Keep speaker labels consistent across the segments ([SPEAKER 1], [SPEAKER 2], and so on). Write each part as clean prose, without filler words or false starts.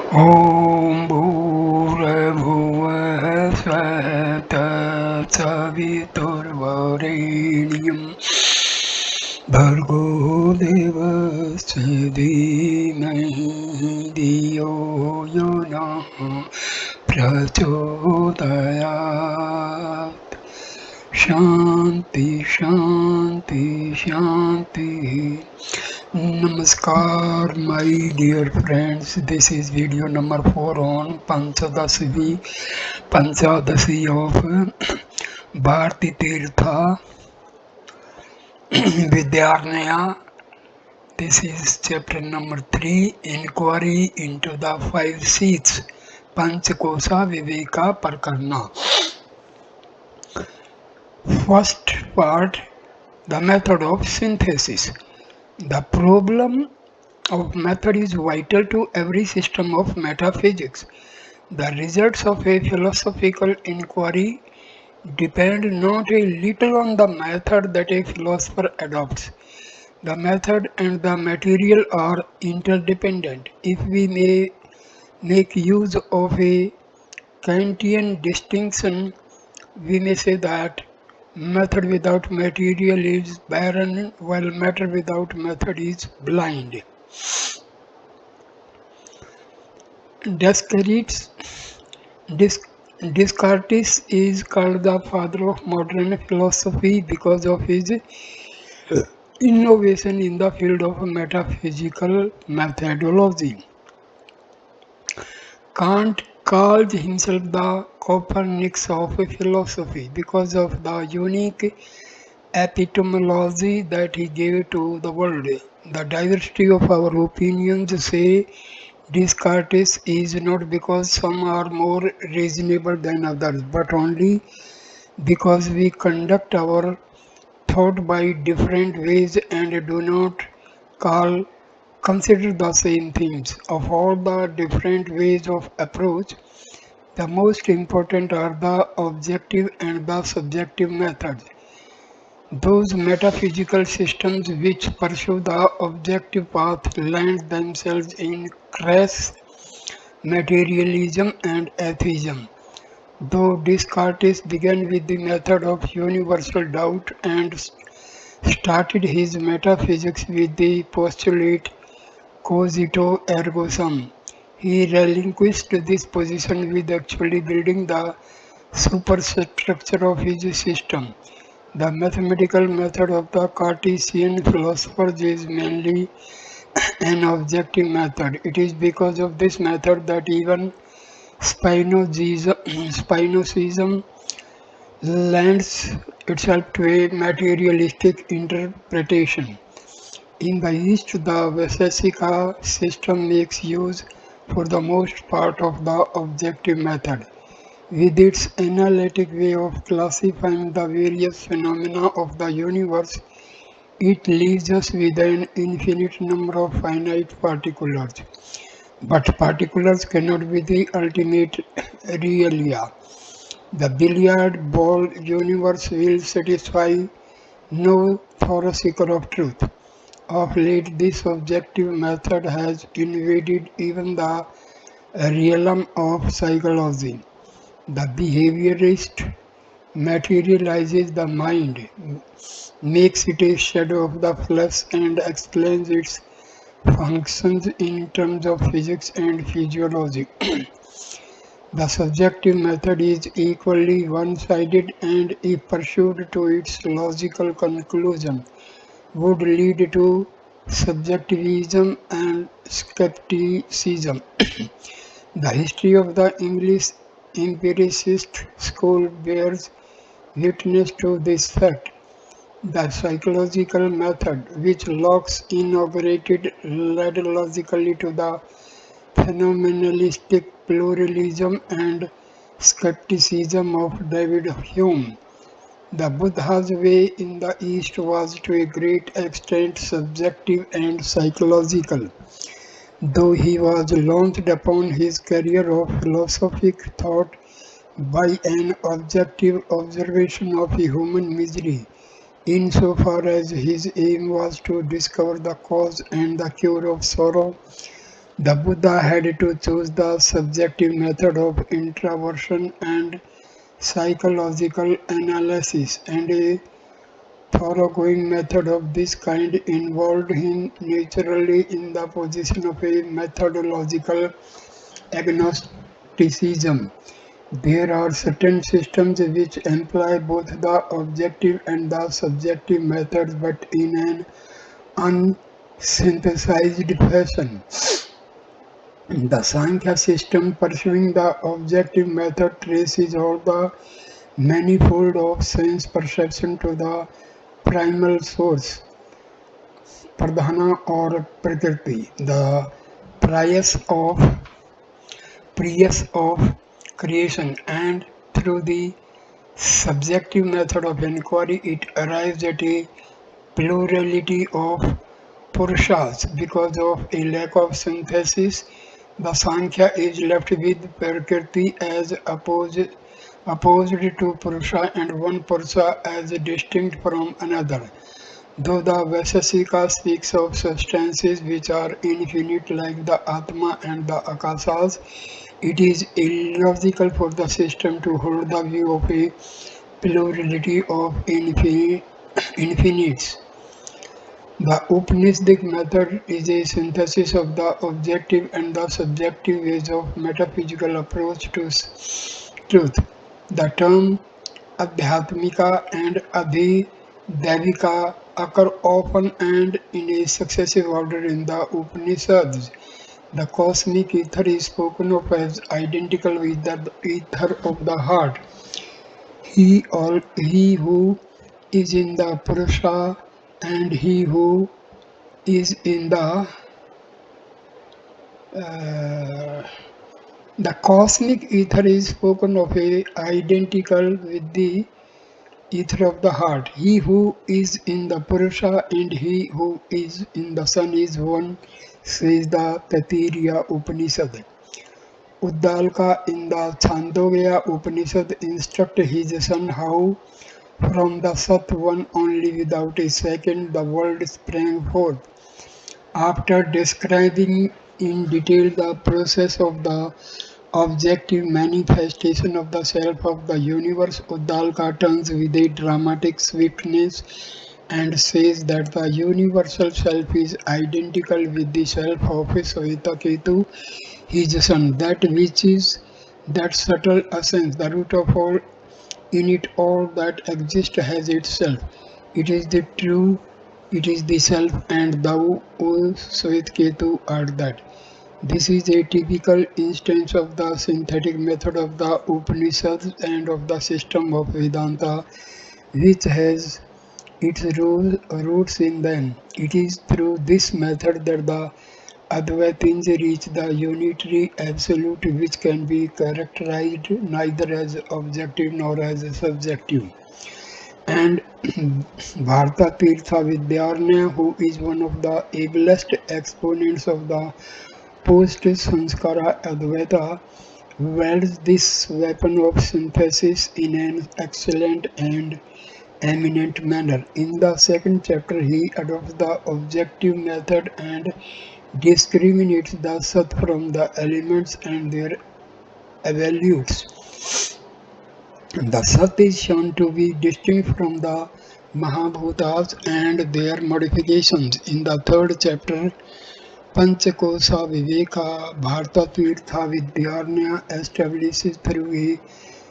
[SPEAKER 1] ॐ भूर्भुवः स्वः तत्सवितुर्वरेण्यं भर्गो देवस्य धीमहि धियो यो नः प्रचोदयात्। Shanti, Shanti, Shanti. Namaskar, my dear friends. This is video number 4 on Panchadasi of Bharti Tirtha, Vidyarnaya. This is chapter number 3, Inquiry into the 5 seats, Panchakosa Viveka Prakarana. First part, the method of synthesis. The problem of method is vital to every system of metaphysics. The results of a philosophical inquiry depend not a little on the method that a philosopher adopts. The method and the material are interdependent. If we may make use of a Kantian distinction, we may say that method without material is barren, while matter without method is blind. Descartes is called the father of modern philosophy because of his innovation in the field of metaphysical methodology. Kant called himself the Copernicus of philosophy because of the unique epistemology that he gave to the world. The diversity of our opinions, say Descartes, is not because some are more reasonable than others, but only because we conduct our thought by different ways and do not consider the same things. Of all the different ways of approach, the most important are the objective and the subjective methods. Those metaphysical systems which pursue the objective path land themselves in crass materialism and atheism. Though Descartes began with the method of universal doubt and started his metaphysics with the postulate cogito ergo sum, he relinquished this position with actually building the superstructure of his system. The mathematical method of the Cartesian philosophers is mainly an objective method. It is because of this method that even Spinozism lends itself to a materialistic interpretation. In the East, the Vaisesika system makes use, for the most part, of the objective method. With its analytic way of classifying the various phenomena of the universe, it leaves us with an infinite number of finite particulars. But particulars cannot be the ultimate realia. The billiard ball universe will satisfy no thorough seeker of truth. Of late, this objective method has invaded even the realm of psychology. The behaviorist materializes the mind, makes it a shadow of the flesh, and explains its functions in terms of physics and physiology. The subjective method is equally one-sided, and if pursued to its logical conclusion, would lead to subjectivism and skepticism. The history of the English empiricist school bears witness to this fact. The psychological method, which Locke inaugurated, led logically to the phenomenalistic pluralism and skepticism of David Hume. The Buddha's way in the East was to a great extent subjective and psychological. Though he was launched upon his career of philosophic thought by an objective observation of human misery, insofar as his aim was to discover the cause and the cure of sorrow, The Buddha had to choose the subjective method of introversion and psychological analysis, and a thoroughgoing method of this kind involved him naturally in the position of a methodological agnosticism. There are certain systems which employ both the objective and the subjective methods, but in an unsynthesized fashion. The Sankhya system, pursuing the objective method, traces all the manifold of sense perception to the primal source, Pradhana or Prakriti, the prius of creation, and through the subjective method of inquiry, it arrives at a plurality of Purushas. Because of a lack of synthesis, the Sankhya is left with Prakriti as opposed to Purusha, and one Purusha as distinct from another. Though the Vaisesika speaks of substances which are infinite like the Atma and the Akasas, it is illogical for the system to hold the view of a plurality of infinites. The Upanishadic method is a synthesis of the objective and the subjective ways of metaphysical approach to truth. The term Adhyatmika and Adhidevika occur often and in a successive order in the Upanishads. The cosmic ether is spoken of as identical with the ether of the heart. He who is in the Purusha and he who is in the cosmic ether is spoken of as identical with the ether of the heart. He who is in the Purusha and he who is in the sun is one, says the Taittiriya Upanishad. Uddalaka in the Chandogya Upanishad instruct his son how from the Sat one only without a second the world sprang forth. After describing in detail the process of the objective manifestation of the self of the universe, Uddalaka turns with a dramatic swiftness and says that the universal self is identical with the self of Svetaketu, his son, that which is that subtle essence, the root of all. In it all that exists has itself. It is the true, it is the self, and thou, O Svetaketu, art that. This is a typical instance of the synthetic method of the Upanishads and of the system of Vedanta, which has its roots in them. It is through this method that the Advaitins reach the unitary absolute, which can be characterized neither as objective nor as subjective. And Bharta Tirtha Vidyarnaya, who is one of the ablest exponents of the post-Sanskara Advaita, wields this weapon of synthesis in an excellent and eminent manner. In the second chapter, he adopts the objective method and discriminates the Sat from the elements and their evolutes. The Sat is shown to be distinct from the Mahabhutas and their modifications. In the third chapter, Panchakosha Viveka Bharta Tirtha Vidyarnaya establishes through a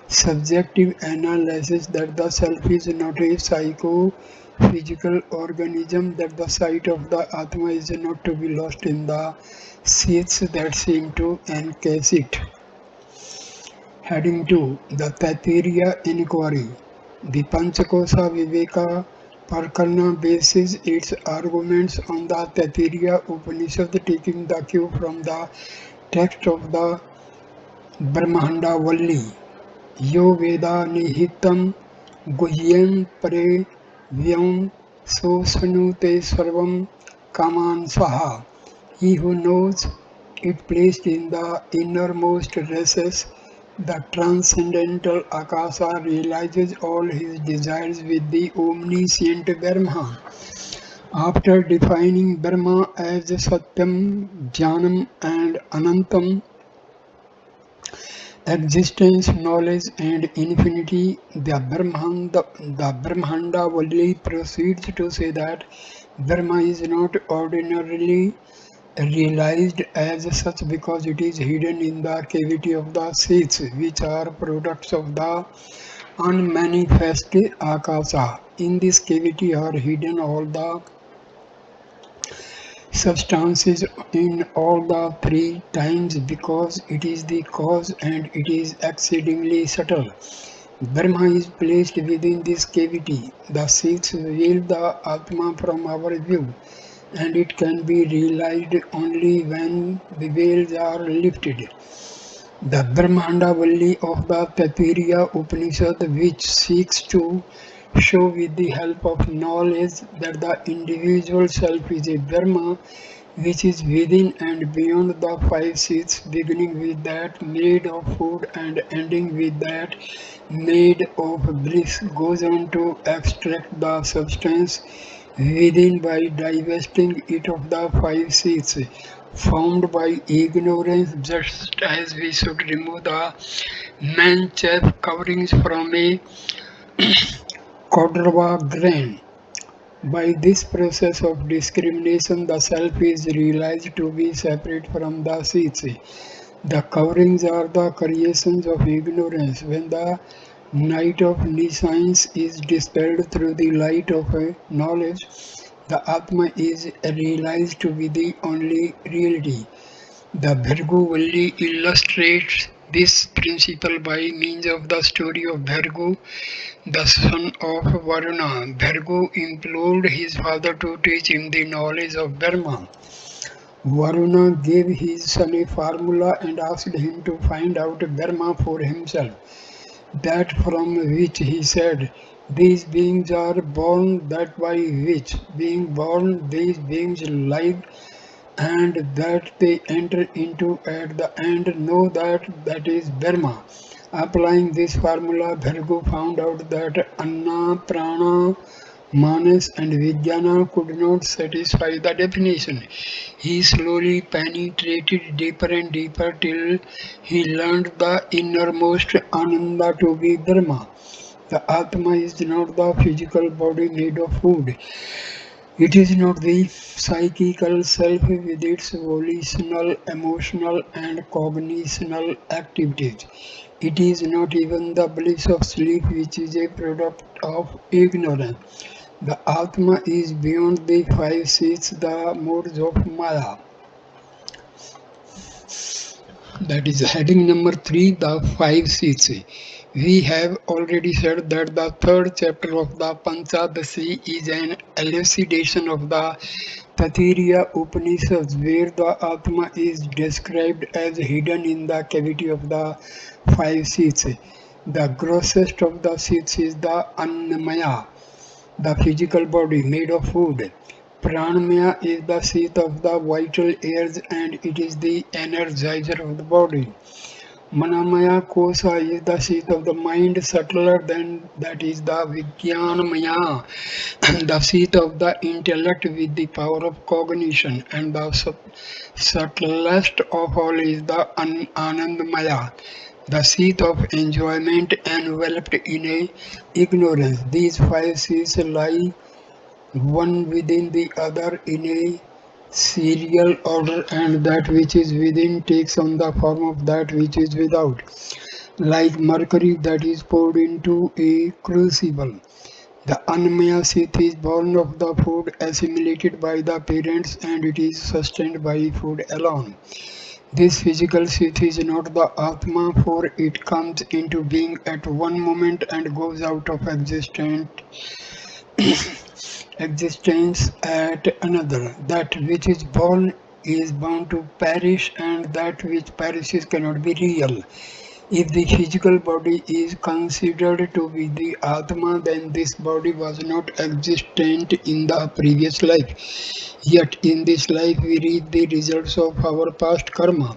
[SPEAKER 1] subjective analysis that the self is not a psycho-physical organism, that the sight of the Atma is not to be lost in the sheaths that seem to encase it. Heading 2. The Taittiriya Inquiry. The Panchakosha Viveka Prakarana bases its arguments on the Taittiriya Upanishad, taking the cue from the text of the Brahmanda Valli. Yo Veda Nihitam Guhyam Pare Vyam Sosanute Sarvam Kaman Saha. He who knows it placed in the innermost recess, the transcendental Akasa, realizes all his desires with the omniscient Brahma. After defining Brahma as Satyam, Jnanam and Anantam, existence, knowledge and infinity, the Brahmanda Valli proceeds to say that Brahma is not ordinarily realized as such because it is hidden in the cavity of the seeds, which are products of the unmanifest akasa. In this cavity are hidden all the substances in all the three times because it is the cause and it is exceedingly subtle. Brahma is placed within this cavity. The seeds veil the Atma from our view, and it can be realized only when the veils are lifted. The Brahmandavalli of the Taittiriya Upanishad, which seeks to show with the help of knowledge that the individual self is a Brahma which is within and beyond the five seats, beginning with that made of food and ending with that made of bliss, goes on to extract the substance within by divesting it of the five seats formed by ignorance, just as we should remove the manchafe coverings from a kodrava grain. By this process of discrimination, the self is realized to be separate from the seeds. The coverings are the creations of ignorance. When the night of nescience is dispelled through the light of knowledge, the Atma is realized to be the only reality. The Bhargu Valli illustrates this principle by means of the story of Bhargu, the son of Varuna. Bhargu implored his father to teach him the knowledge of Brahma. Varuna gave his son a formula and asked him to find out Brahma for himself. That from which he said, these beings are born, that by which being born these beings live, and that they enter into at the end know that is Brahma. Applying this formula, Bhargu found out that Anna, Prana, Manas and Vijnana could not satisfy the definition. He slowly penetrated deeper and deeper till he learned the innermost Ananda to be Brahma. The Atma is not the physical body made of food. It is not the psychical self with its volitional, emotional, and cognitional activities. It is not even the bliss of sleep, which is a product of ignorance. The Atma is beyond the five seats, the modes of Maya. That is heading number 3, the five seats. We have already said that the third chapter of the Panchadasi is an elucidation of the Taittiriya Upanishads, where the Atma is described as hidden in the cavity of the five seats. The grossest of the seats is the Annamaya, the physical body made of food. Pranamaya is the seat of the vital airs and it is the energizer of the body. Manamaya Kosa is the seat of the mind, subtler than that is the Vidyarnaya, the seat of the intellect with the power of cognition, and the subtlest of all is the Anandamaya, the seat of enjoyment enveloped in a ignorance. These five seats lie one within the other in a serial order, and that which is within takes on the form of that which is without, like mercury that is poured into a crucible. The Annamaya seat is born of the food assimilated by the parents and it is sustained by food alone. This physical seat is not the Atma, for it comes into being at one moment and goes out of existence at another. That which is born is bound to perish, and that which perishes cannot be real. If the physical body is considered to be the Atma, then this body was not existent in the previous life. Yet in this life we reap the results of our past karma.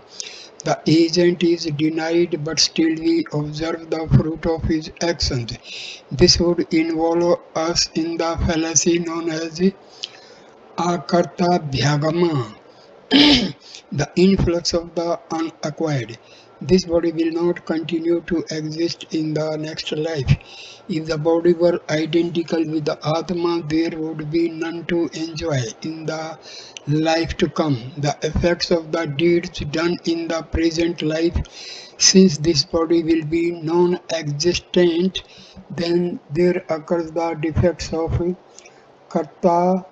[SPEAKER 1] The agent is denied, but still we observe the fruit of his actions. This would involve us in the fallacy known as akarta bhyagama, the influx of the unacquired. This body will not continue to exist in the next life. If the body were identical with the Atma, there would be none to enjoy in the life to come. The effects of the deeds done in the present life, since this body will be non-existent, then there occurs the defects of karta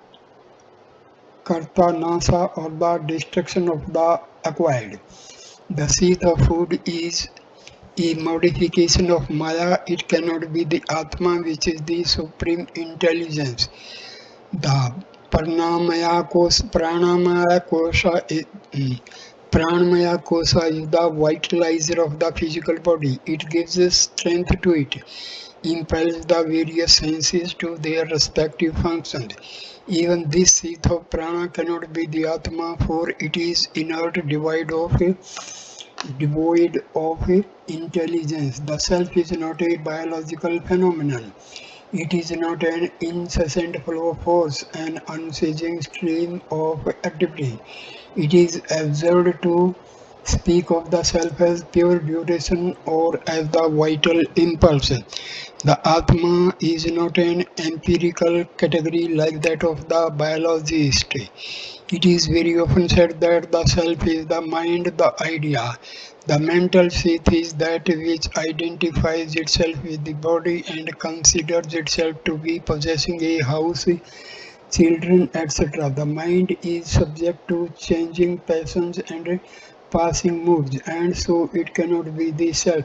[SPEAKER 1] nasa, or the destruction of the acquired. The seed of food is a modification of Maya. It cannot be the Atma, which is the supreme intelligence. The Pranamaya Kosha is the vitalizer of the physical body. It gives strength to it, impels the various senses to their respective functions. Even this seed of prana cannot be the Atma, for it is inert, devoid of intelligence. The self is not a biological phenomenon. It is not an incessant flow of force, an unceasing stream of activity. It is absurd to speak of the self as pure duration or as the vital impulse. The Atma is not an empirical category like that of the biologist. It is very often said that the self is the mind, the idea. The mental sheath is that which identifies itself with the body and considers itself to be possessing a house, children, etc. The mind is subject to changing passions and passing moods, and so it cannot be the self.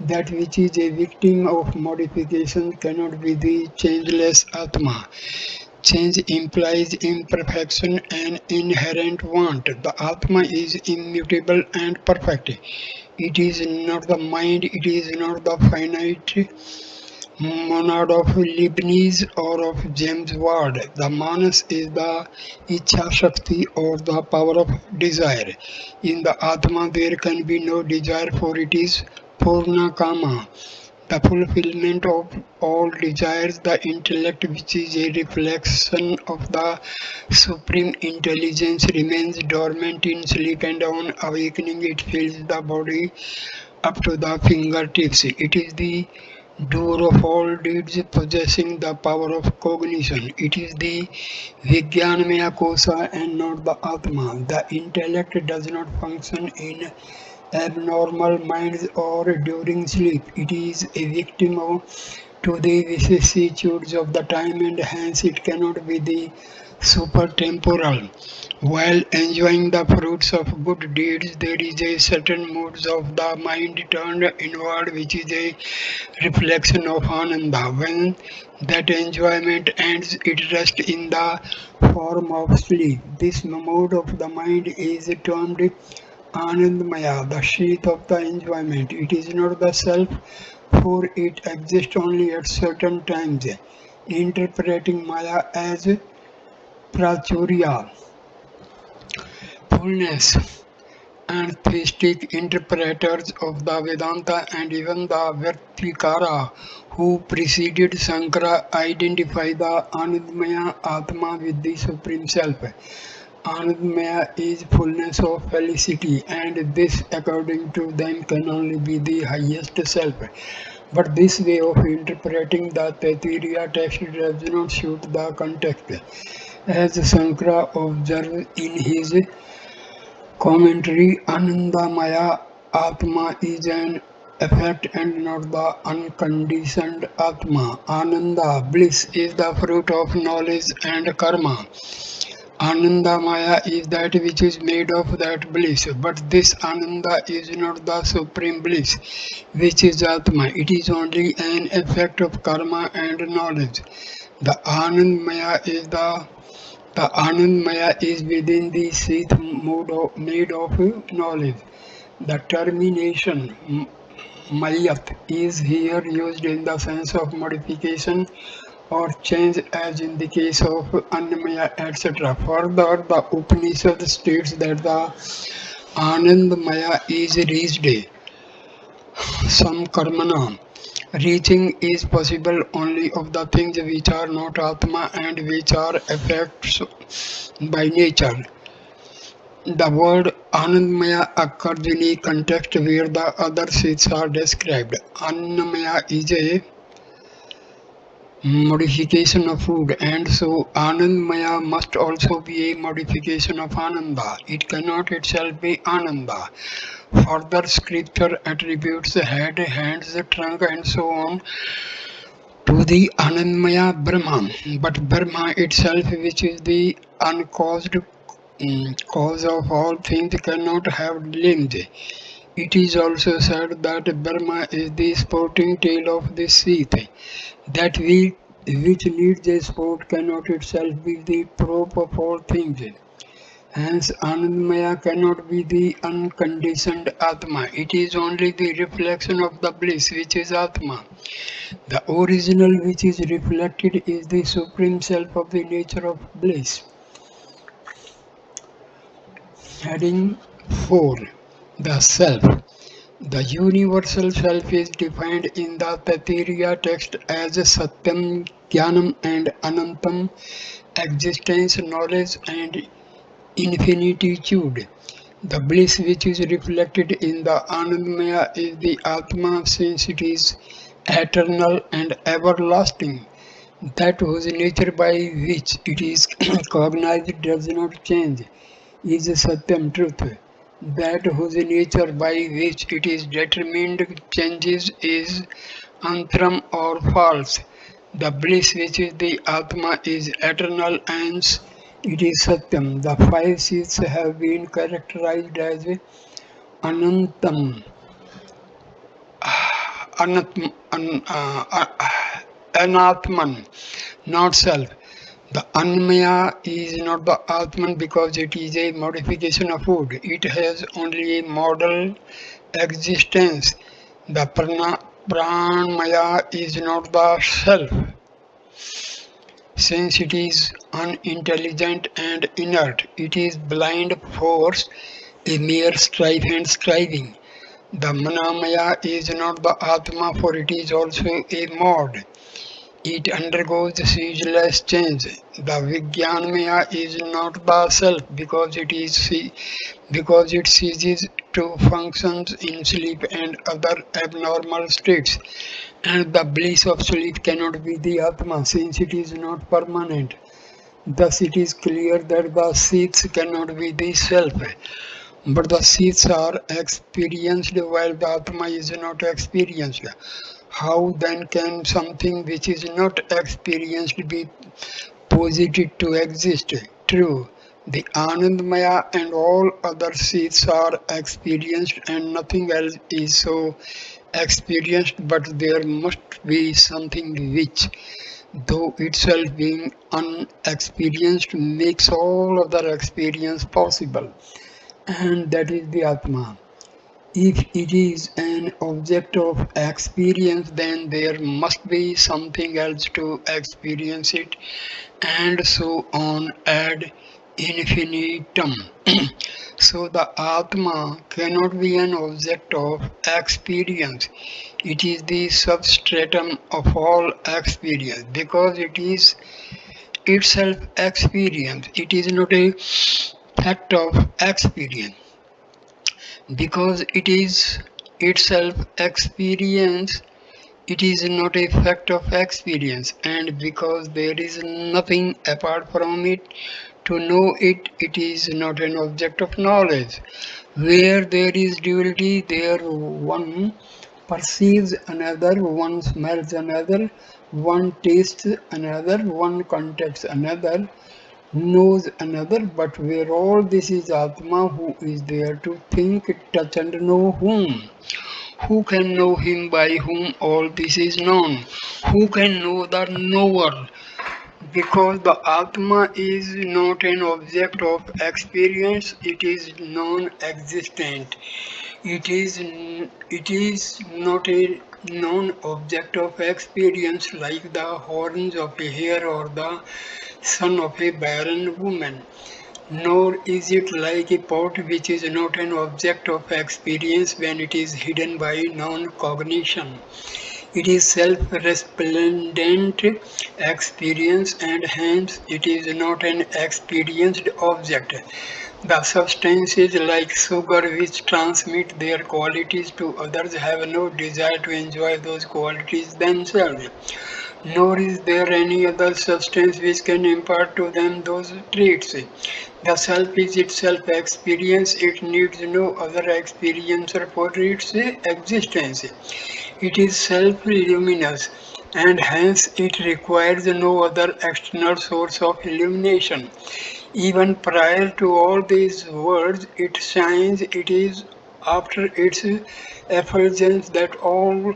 [SPEAKER 1] That which is a victim of modification cannot be the changeless Atma. Change implies imperfection and inherent want. The Atma is immutable and perfect. It is not the mind, it is not the finite monad of Leibniz or of James Ward. The Manas is the Ichha Shakti, or the power of desire. In the Atma there can be no desire, for it is Purna Kama, the fulfillment of all desires. The intellect, which is a reflection of the supreme intelligence, remains dormant in sleep, and on awakening it fills the body up to the fingertips. It is the doer of all deeds, possessing the power of cognition. It is the Vidyarnaya Kosa and not the Atma. The intellect does not function in abnormal minds or during sleep. It is a victim to the vicissitudes of the time, and hence it cannot be the supertemporal. While enjoying the fruits of good deeds, there is a certain moods of the mind turned inward, which is a reflection of Ananda. When that enjoyment ends, it rests in the form of sleep. This mood of the mind is termed Anandmaya, the sheath of the enjoyment. It is not the self, for it exists only at certain times. Interpreting Maya as Prachurya, fullness, and theistic interpreters of the Vedanta and even the Vartikara who preceded Sankara identify the Anandmaya Atma with the Supreme Self. Anandmaya is fullness of felicity, and this, according to them, can only be the highest self. But this way of interpreting the Taittiriya text does not suit the context. As Sankara observes in his commentary, Anandamaya Atma is an effect and not the unconditioned Atma. Ananda, bliss, is the fruit of knowledge and karma. Anandamaya is that which is made of that bliss, but this Ananda is not the supreme bliss, which is Atma. It is only an effect of karma and knowledge. The Anandmaya is within the sheath made of knowledge. The termination Mayat is here used in the sense of modification or change, as in the case of Annamaya, etc. Further, the Upanishad states that the Anandmaya is reached some karmana, Reaching is possible only of the things which are not Atma and which are effects by nature. The word Anandmaya occurs in a context where the other states are described. Annamaya is a modification of food, and so Anandmaya must also be a modification of Ananda. It cannot itself be Ananda. Further, scripture attributes the head, hands, the trunk, and so on to the Anandmaya Brahma. But Brahma itself, which is the uncaused cause of all things, cannot have limbs. It is also said that Brahma is the sporting tail of the sheath. That which needs a sport cannot itself be the prop of all things. Hence, Anandmaya cannot be the unconditioned Atma. It is only the reflection of the bliss which is Atma. The original which is reflected is the Supreme Self of the nature of bliss. Heading 4. The Self. The universal self is defined in the Taittiriya text as Satyam, Jnanam and Anantam, existence, knowledge and infinitude. The bliss which is reflected in the Anandmaya is the Atma, since it is eternal and everlasting. That whose nature by which it is cognized does not change is Satyam truth. That whose nature by which it is determined changes is Antram or false. The bliss which is the Atma is eternal and it is Satyam. The five seats have been characterized as Anantam, Anatman, not self. The Anmaya is not the Atman because it is a modification of food. It has only a model existence. The Pranmaya is not the self, since it is unintelligent and inert. It is blind force, a mere strife and striving. The Manamaya is not the Atma, for it is also a mod. It undergoes ceaseless change. The Vidyarnaya is not the self because it ceases to function in sleep and other abnormal states. And the bliss of sleep cannot be the Atma since it is not permanent. Thus it is clear that the seeds cannot be the self. But the seeds are experienced while the Atma is not experienced. How then can something which is not experienced be posited to exist? True, the Anandmaya and all other seeds are experienced and nothing else is so experienced, but there must be something which, though itself being unexperienced, makes all other experience possible, and that is the Atma. If it is an object of experience, then there must be something else to experience it, and so on ad infinitum. So the Atma cannot be an object of experience. It is the substratum of all experience because it is itself experience. It is not a fact of experience because it is itself experience. It is not a fact of experience, and because there is nothing apart from it to know it, it is not an object of knowledge. Where there is duality, there one perceives another, one smells another, one tastes another, one contacts another, knows another, but where all this is Atma, who is there to think, touch and know whom? Who can know him by whom all this is known? Who can know the knower? Because the Atma is not an object of experience, it is non-existent. It is not a known object of experience like the horns of a hare or the son of a barren woman. Nor is it like a pot which is not an object of experience when it is hidden by non-cognition. It is self-resplendent experience and hence it is not an experienced object. The substances like sugar which transmit their qualities to others have no desire to enjoy those qualities themselves, nor is there any other substance which can impart to them those traits. The self is itself experience, it needs no other experiencer for its existence. It is self-luminous and hence it requires no other external source of illumination. Even prior to all these words, it shines, it is after its effulgence that all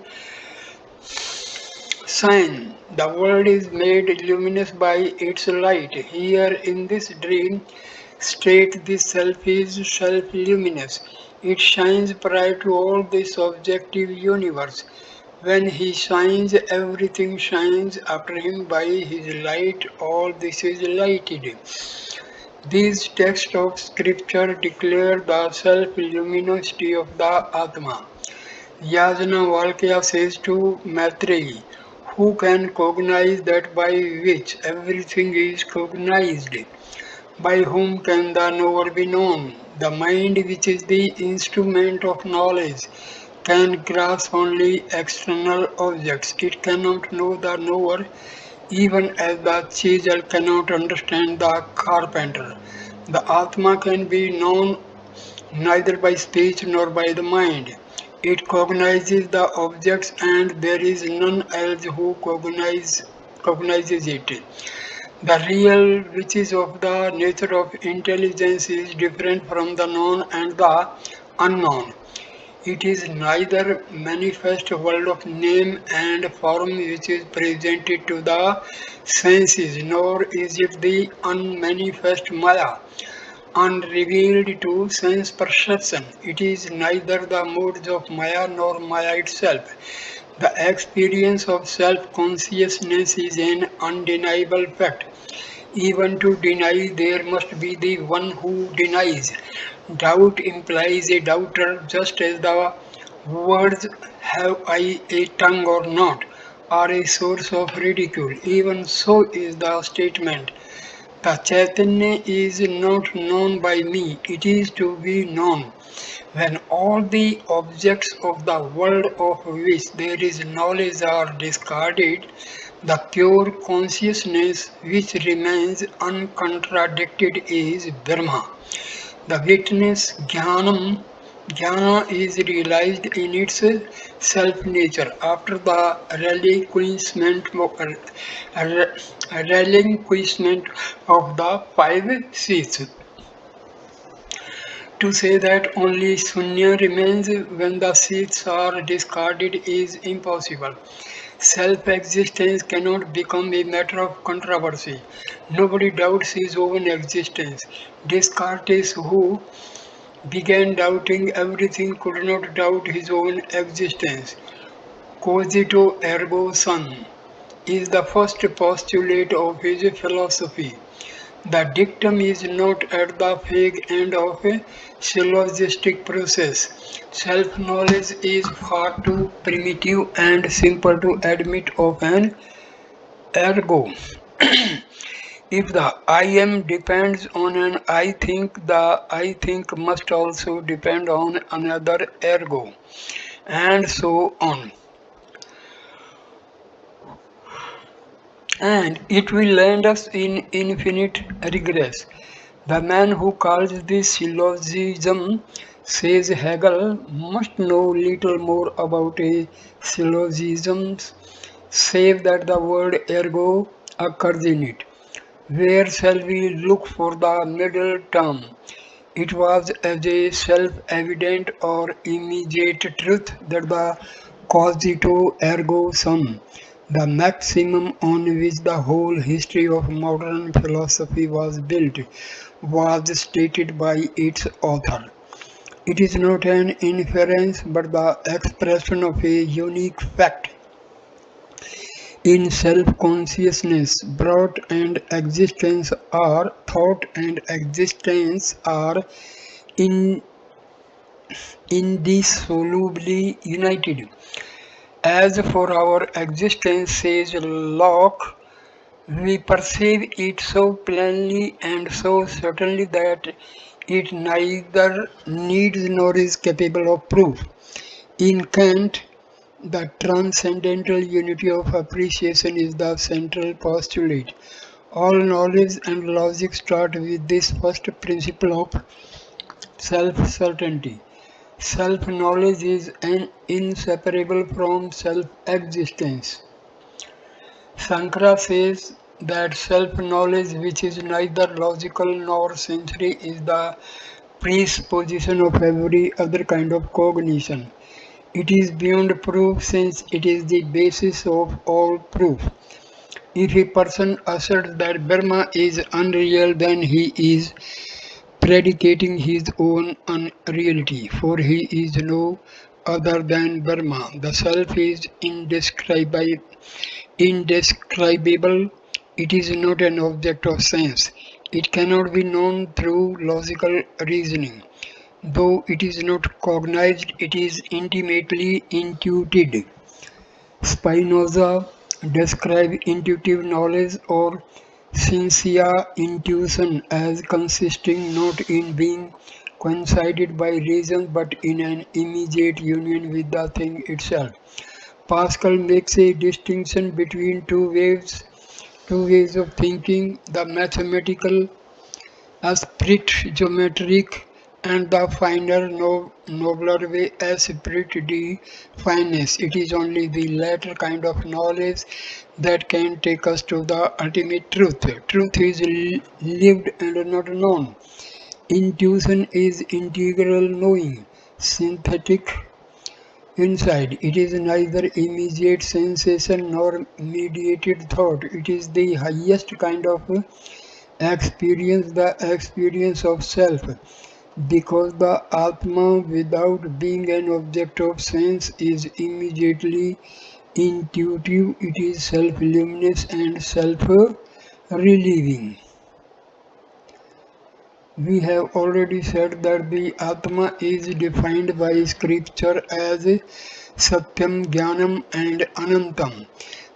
[SPEAKER 1] shine. The world is made luminous by its light. Here in this dream state, the self is self-luminous. It shines prior to all this objective universe. When he shines, everything shines after him by his light. All this is lighted. These texts of scripture declare the self-luminosity of the Atma. Yajnavalkya says to Maitreyi, who can cognize that by which everything is cognized? By whom can the knower be known? The mind, which is the instrument of knowledge, can grasp only external objects. It cannot know the knower, even as the chisel cannot understand the carpenter. The Atma can be known neither by speech nor by the mind. It cognizes the objects and there is none else who cognizes it. The real, which is of the nature of intelligence, is different from the known and the unknown. It is neither manifest world of name and form which is presented to the senses, nor is it the unmanifest Maya, unrevealed to sense perception. It is neither the moods of Maya nor Maya itself. The experience of self-consciousness is an undeniable fact. Even to deny, there must be the one who denies. Doubt implies a doubter, just as the words "have I a tongue or not" are a source of ridicule. Even so is the statement the Chaitanya is not known by me, it is to be known. When all the objects of the world of which there is knowledge are discarded, the pure consciousness which remains uncontradicted is Brahma. The witness Jnana is realized in its self-nature after the relinquishment of the five seats. To say that only Sunya remains when the seats are discarded is impossible. Self-existence cannot become a matter of controversy. Nobody doubts his own existence. Descartes, who began doubting everything, could not doubt his own existence. Cogito ergo sum is the first postulate of his philosophy. The dictum is not at the fag end of a syllogistic process. Self-knowledge is far too primitive and simple to admit of an ergo. If the I am depends on an I think, the I think must also depend on another ergo, and so on. And it will land us in infinite regress. The man who calls this syllogism, says Hegel, must know little more about a syllogism, save that the word ergo occurs in it. Where shall we look for the middle term? It was as a self-evident or immediate truth that the cogito ergo sum, the maximum on which the whole history of modern philosophy was built, was stated by its author. It is not an inference but the expression of a unique fact. In self-consciousness, thought and existence are in, indissolubly united. As for our existence, says Locke, we perceive it so plainly and so certainly that it neither needs nor is capable of proof. In Kant, the transcendental unity of appreciation is the central postulate. All knowledge and logic start with this first principle of self-certainty. Self-knowledge is inseparable from self-existence. Sankara says that self-knowledge, which is neither logical nor sensory, is the presupposition of every other kind of cognition. It is beyond proof since it is the basis of all proof. If a person asserts that Brahma is unreal, then he is predicating his own unreality, for he is no other than Brahma. The self is indescribable. It is not an object of sense. It cannot be known through logical reasoning. Though it is not cognized, it is intimately intuited. Spinoza describes intuitive knowledge or sincere intuition as consisting not in being coincided by reason but in an immediate union with the thing itself. Pascal makes a distinction between two ways of thinking, the mathematical esprit geometric and the finer, nobler way esprit de finesse. It is only the latter kind of knowledge that can take us to the ultimate truth. Truth is lived and not known. Intuition is integral knowing, synthetic insight. It is neither immediate sensation nor mediated thought. It is the highest kind of experience, the experience of self. Because the Atma, without being an object of sense, is immediately intuitive, it is self-luminous and self-relieving. We have already said that the Atma is defined by scripture as Satyam, Jnanam and Anantam.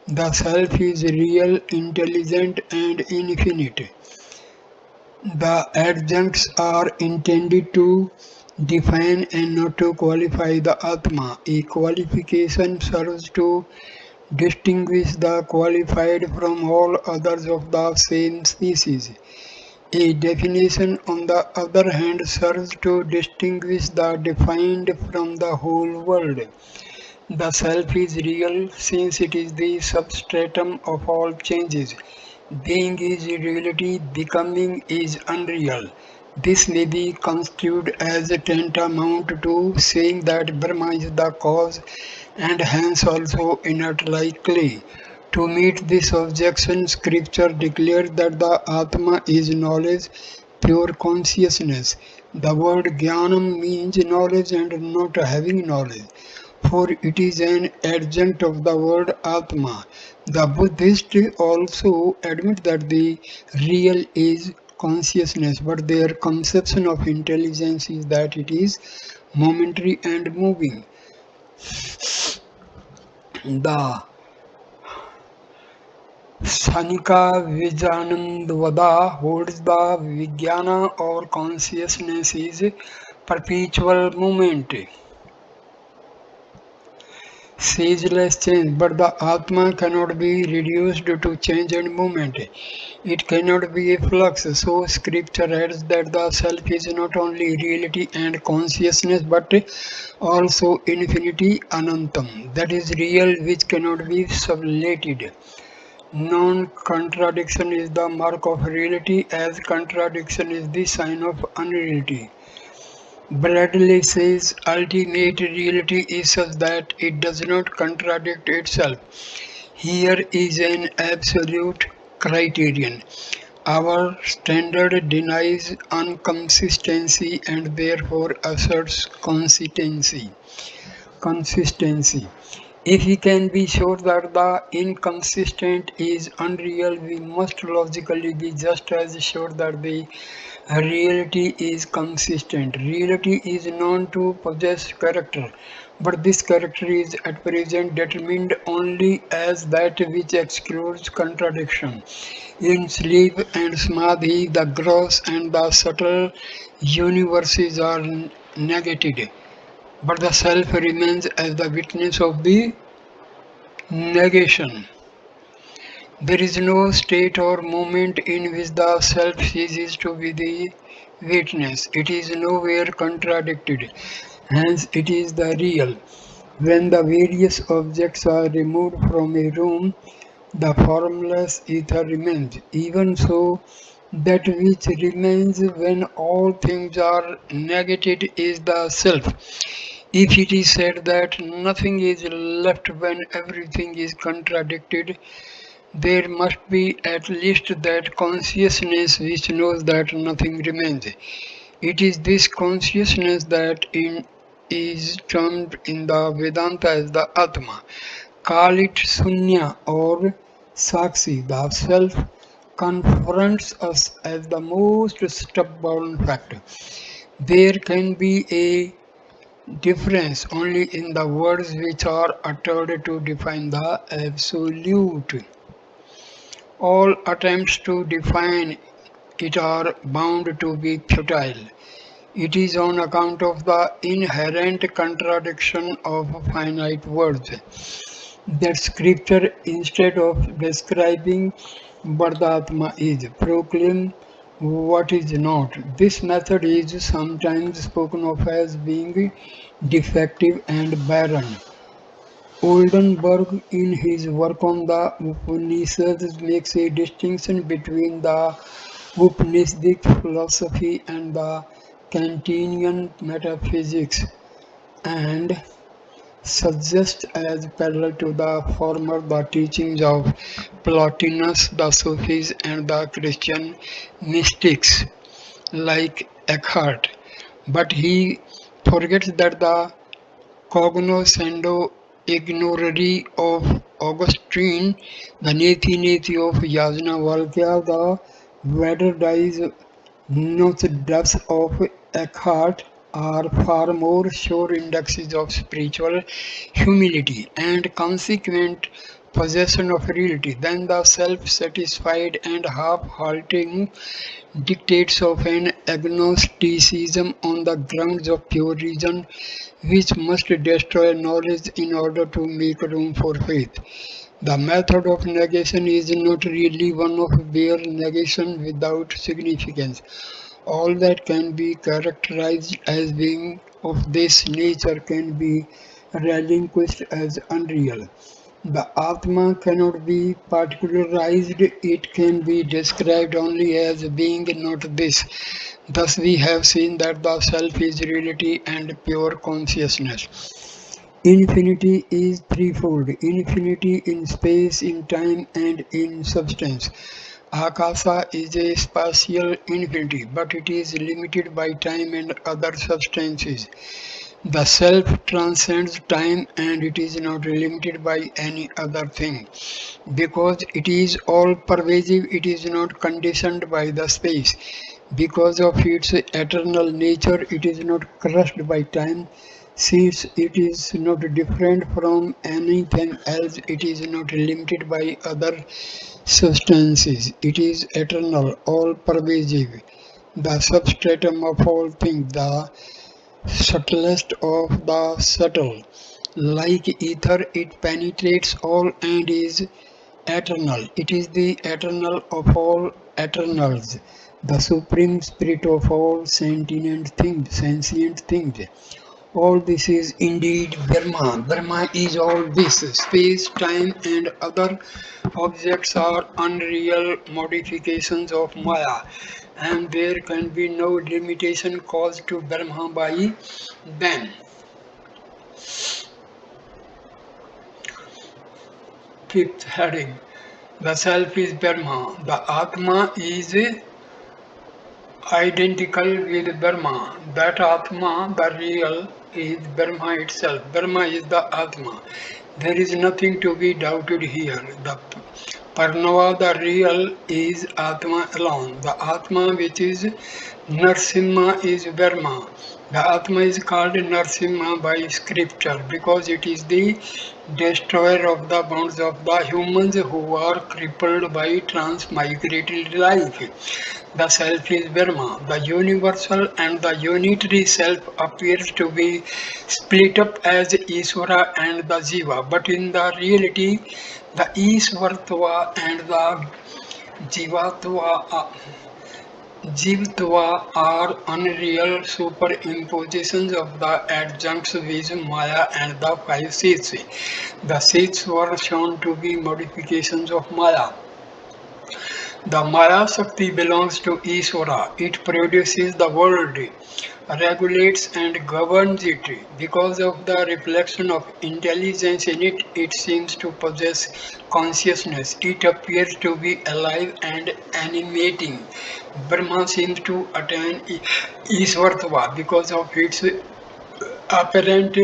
[SPEAKER 1] The self is real, intelligent and infinite. The adjuncts are intended to define and not to qualify the Atma. A qualification serves to distinguish the qualified from all others of the same species. A definition, on the other hand, serves to distinguish the defined from the whole world. The self is real since it is the substratum of all changes. Being is reality, becoming is unreal. This may be construed as tantamount to saying that Brahma is the cause and hence also inert like clay. To meet this objection, scripture declares that the Atma is knowledge, pure consciousness. The word Jnanam means knowledge and not having knowledge, for it is an adjunct of the word Atma. The Buddhists also admit that the real is consciousness, but their conception of intelligence is that it is momentary and moving. The Sanika Vijayanandavada holds the Vijnana or consciousness is perpetual movement, ceaseless change, but the Atma cannot be reduced to change and movement. It cannot be a flux. So scripture adds that the self is not only reality and consciousness but also infinity anantam. That is real which cannot be sublated. Non-contradiction is the mark of reality, as contradiction is the sign of unreality. Bradley says ultimate reality is such that it does not contradict itself. Here is an absolute criterion. Our standard denies inconsistency and therefore asserts consistency. If we can be sure that the inconsistent is unreal, we must logically be just as sure that the reality is consistent. Reality is known to possess character, But this character is at present determined only as that which excludes contradiction. In sleep and samadhi, the gross and the subtle universes are negated, but the self remains as the witness of the negation. There is no state or moment in which the self ceases to be the witness. It is nowhere contradicted. Hence, it is the real. When the various objects are removed from a room, the formless ether remains. Even so, that which remains when all things are negated is the self. If it is said that nothing is left when everything is contradicted, there must be at least that consciousness which knows that nothing remains. It is this consciousness that is termed in the Vedanta as the Atma. Call it Sunya or Sakshi. The self confronts us as the most stubborn fact. There can be a difference only in the words which are uttered to define the absolute. All attempts to define it are bound to be futile. It is on account of the inherent contradiction of finite words that scripture, instead of describing what the Atma is, proclaim what is not. This method is sometimes spoken of as being defective and barren. Oldenburg, in his work on the Upanishads, makes a distinction between the Upanishadic philosophy and the Kantian metaphysics, and suggests as parallel to the former the teachings of Plotinus, the Sufis, and the Christian mystics like Eckhart. But he forgets that the cognoscendo ignorari of Augustine, the neti neti of Yajnavalkya, the Vedanta notes of Eckhart are far more sure indexes of spiritual humility and consequent possession of reality than the self-satisfied and half-halting dictates of an agnosticism on the grounds of pure reason, which must destroy knowledge in order to make room for faith. The method of negation is not really one of bare negation without significance. All that can be characterized as being of this nature can be relinquished as unreal. The Atma cannot be particularized, it can be described only as being not this. Thus, we have seen that the self is reality and pure consciousness. Infinity is threefold: infinity in space, in time, and in substance. Akasa is a spatial infinity, but it is limited by time and other substances. The self transcends time and it is not limited by any other thing. Because it is all pervasive, it is not conditioned by the space. Because of its eternal nature, it is not crushed by time. Since it is not different from anything else, it is not limited by other substances. It is eternal, all pervasive, the substratum of all things, the subtlest of the subtle. Like ether, it penetrates all and is eternal. It is the eternal of all eternals, the supreme spirit of all sentient things. All this is indeed Brahma. Brahma is all this. Space, time, and other objects are unreal modifications of Maya, and there can be no limitation caused to Brahma by them. Fifth heading: the self is Brahma. The Atma is identical with Brahma. That Atma, the real, is Brahma itself. Brahma is the Atma. There is nothing to be doubted here. The Parnava, the real, is Atma alone. The Atma which is Narsimha is Brahma. The Atma is called Narsimha by scripture because it is the destroyer of the bonds of the humans who are crippled by transmigrated life. The self is Brahma. The universal and the unitary self appears to be split up as Iswara and the Jiva, but in the reality, the Iswartva and the Jivatva Jivtva are unreal superimpositions of the adjuncts Vij, Maya and the five seeds. The seeds were shown to be modifications of Maya. The Maya Shakti belongs to Iswara. It produces the world, regulates and governs it. Because of the reflection of intelligence in it, it seems to possess consciousness. It appears to be alive and animating. Brahma seems to attain Iswartva because of its apparent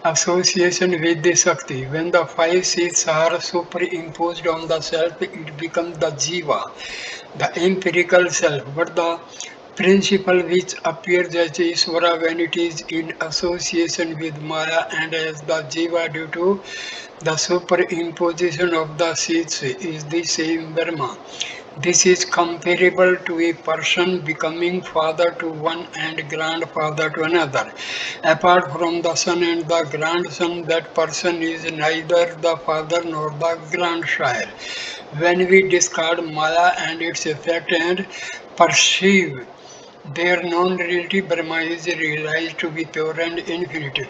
[SPEAKER 1] association with the Shakti. When the five seeds are superimposed on the self, it becomes the Jiva, the empirical self. But the principle which appears as Iswara when it is in association with Maya and as the Jiva due to the superimposition of the seeds is the same Brahma. This is comparable to a person becoming father to one and grandfather to another. Apart from the son and the grandson, that person is neither the father nor the grandsire. When we discard Maya and its effect and perceive their non-reality, Brahma is realized to be pure and infinite.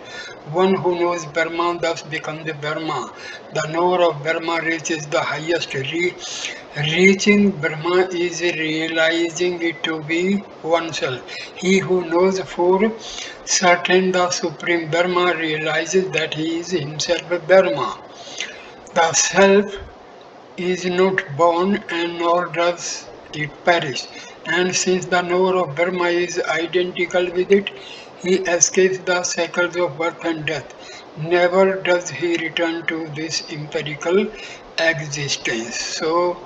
[SPEAKER 1] One who knows Brahma thus becomes Brahma. The knower of Brahma reaches the highest. Reaching Brahma is realizing it to be oneself. He who knows for certain the Supreme Brahma realizes that he is himself Brahma. The self is not born and nor does it perish. And since the knower of Brahma is identical with it, he escapes the cycles of birth and death. Never does he return to this empirical existence. So,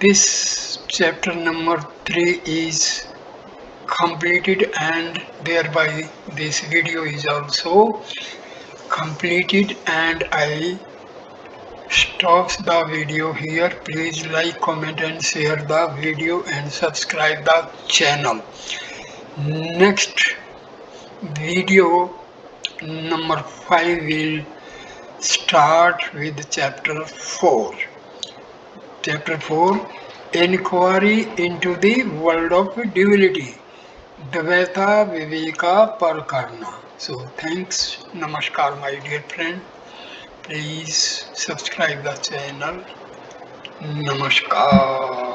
[SPEAKER 1] this chapter number 3 is completed, and thereby this video is also completed, and I stops the video here. Please like, comment and share the video and subscribe the channel. Next video number 5 will start with chapter 4. Chapter 4, Inquiry into the World of Duality, Advaita Viveka Parakarna. So thanks, Namaskar my dear friend. Please subscribe the channel. Namaskar.